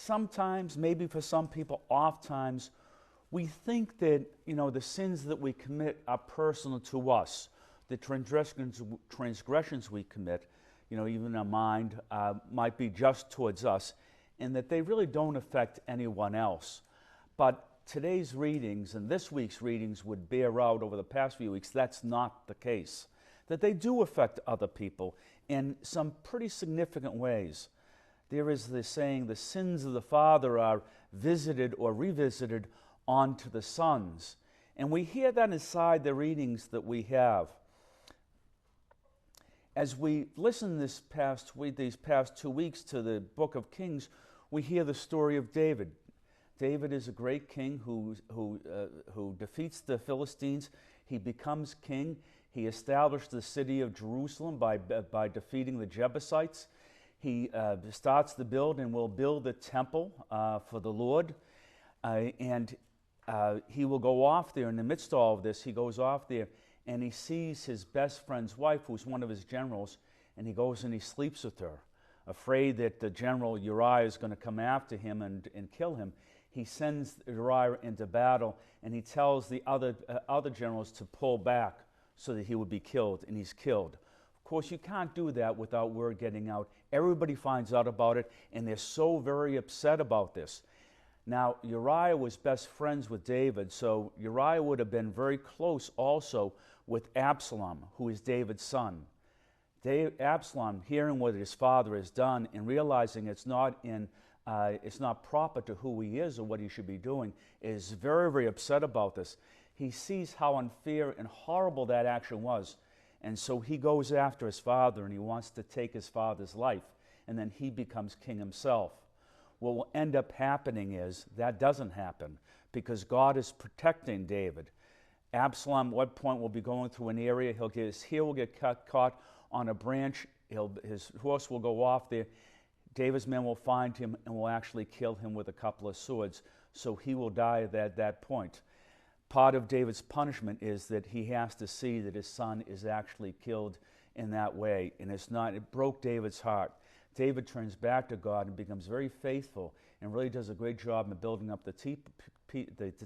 sometimes, maybe for some people, oftentimes, we think that, the sins that we commit are personal to us. The transgressions we commit, even in our mind, might be just towards us, and that they really don't affect anyone else. But today's readings and this week's readings would bear out over the past few weeks that's not the case. That they do affect other people in some pretty significant ways. There is the saying, the sins of the father are visited or revisited onto the sons. And we hear that inside the readings that we have. As we listen these past 2 weeks to the book of Kings, we hear the story of David. David is a great king who defeats the Philistines. He becomes king. He established the city of Jerusalem by defeating the Jebusites. He starts to build and will build a temple for the Lord. He will go off there. In the midst of all of this, he goes off there and he sees his best friend's wife, who's one of his generals, and he goes and he sleeps with her, afraid that the general Uriah is going to come after him and kill him. He sends Uriah into battle, and he tells the other generals to pull back so that he would be killed, and he's killed. Of course, you can't do that without word getting out. Everybody finds out about it, and they're so very upset about this. Now, Uriah was best friends with David, so Uriah would have been very close also with Absalom, who is David's son. Absalom, hearing what his father has done and realizing it's not proper to who he is or what he should be doing, is very, very upset about this. He sees how unfair and horrible that action was, and so he goes after his father and he wants to take his father's life, and then he becomes king himself. What will end up happening is that doesn't happen because God is protecting David. Absalom at one point will be going through an area. His heel will get caught on a branch. His horse will go off there. David's men will find him and will actually kill him with a couple of swords. So he will die at that point. Part of David's punishment is that he has to see that his son is actually killed in that way. And it broke David's heart. David turns back to God and becomes very faithful and really does a great job in building up the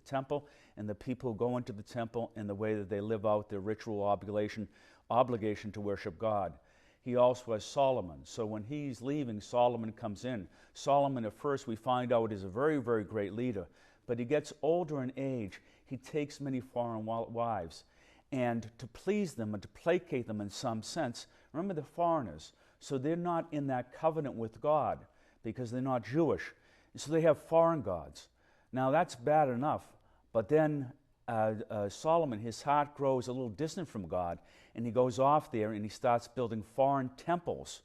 temple and the people who go into the temple and the way that they live out their ritual obligation to worship God. He also has Solomon. So when he's leaving, Solomon comes in. Solomon, at first, we find out, is a very, very great leader. But he gets older in age. He takes many foreign wives. And to please them and to placate them in some sense, remember they're foreigners. So they're not in that covenant with God because they're not Jewish. So they have foreign gods. Now that's bad enough. But then Solomon, his heart grows a little distant from God, and he goes off there and he starts building foreign temples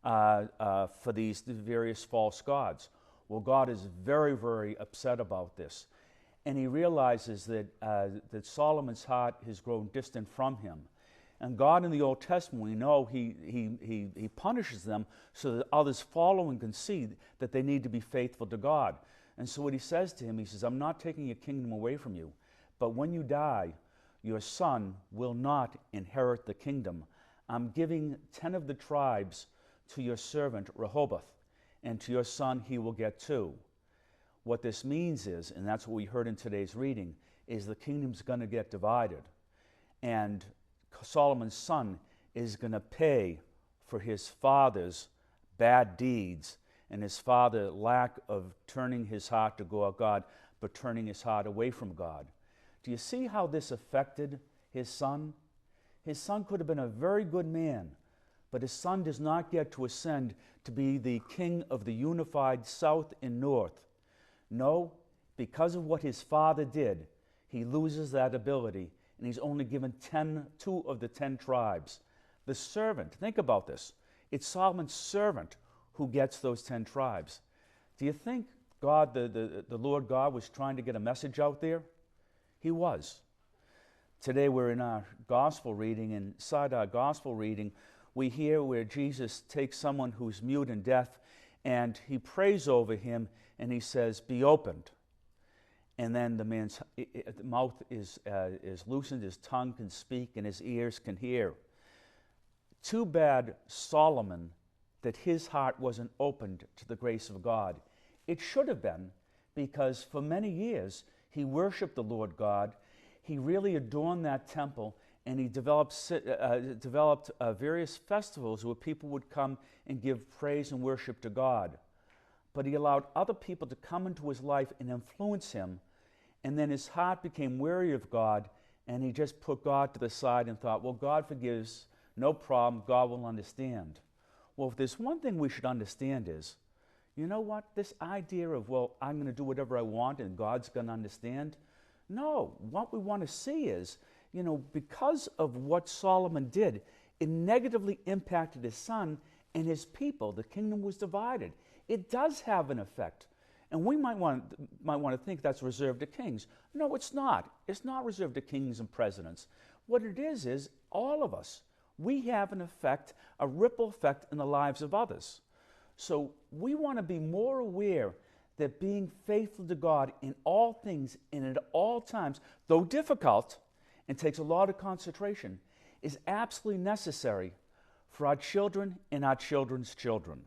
for these various false gods. Well, God is very, very upset about this. And he realizes that Solomon's heart has grown distant from him. And God in the Old Testament, we know he punishes them so that others following can see that they need to be faithful to God. And so what he says to him, he says, I'm not taking your kingdom away from you, but when you die, your son will not inherit the kingdom. I'm giving 10 of the tribes to your servant Rehoboth, and to your son he will get 2. What this means is, and that's what we heard in today's reading, is the kingdom's going to get divided. And Solomon's son is going to pay for his father's bad deeds and his father's lack of turning his heart to God, but turning his heart away from God. Do you see how this affected his son? His son could have been a very good man, but his son does not get to ascend to be the king of the unified South and North. No, because of what his father did, he loses that ability, and he's only given 2 of the 10 tribes. The servant, think about this, it's Solomon's servant who gets those 10 tribes. Do you think God, the Lord God, was trying to get a message out there? He was. Today we're in our gospel reading, and inside our gospel reading, we hear where Jesus takes someone who's mute and deaf, and he prays over him, and he says, be opened. And then the man's mouth is loosened, his tongue can speak, and his ears can hear. Too bad Solomon that his heart wasn't opened to the grace of God. It should have been, because for many years he worshiped the Lord God. He really adorned that temple, and he developed various festivals where people would come and give praise and worship to God. But he allowed other people to come into his life and influence him, and then his heart became weary of God, and he just put God to the side and thought, well, God forgives, no problem, God will understand. Well, if there's one thing we should understand is, you know what, this idea of, well, I'm going to do whatever I want and God's going to understand, no, what we want to see is, because of what Solomon did, it negatively impacted his son and his people. The kingdom was divided. It does have an effect. And we might want to think that's reserved to kings. No, it's not. It's not reserved to kings and presidents. What it is all of us. We have an effect, a ripple effect in the lives of others. So we want to be more aware that being faithful to God in all things and at all times, though difficult and takes a lot of concentration, is absolutely necessary for our children and our children's children.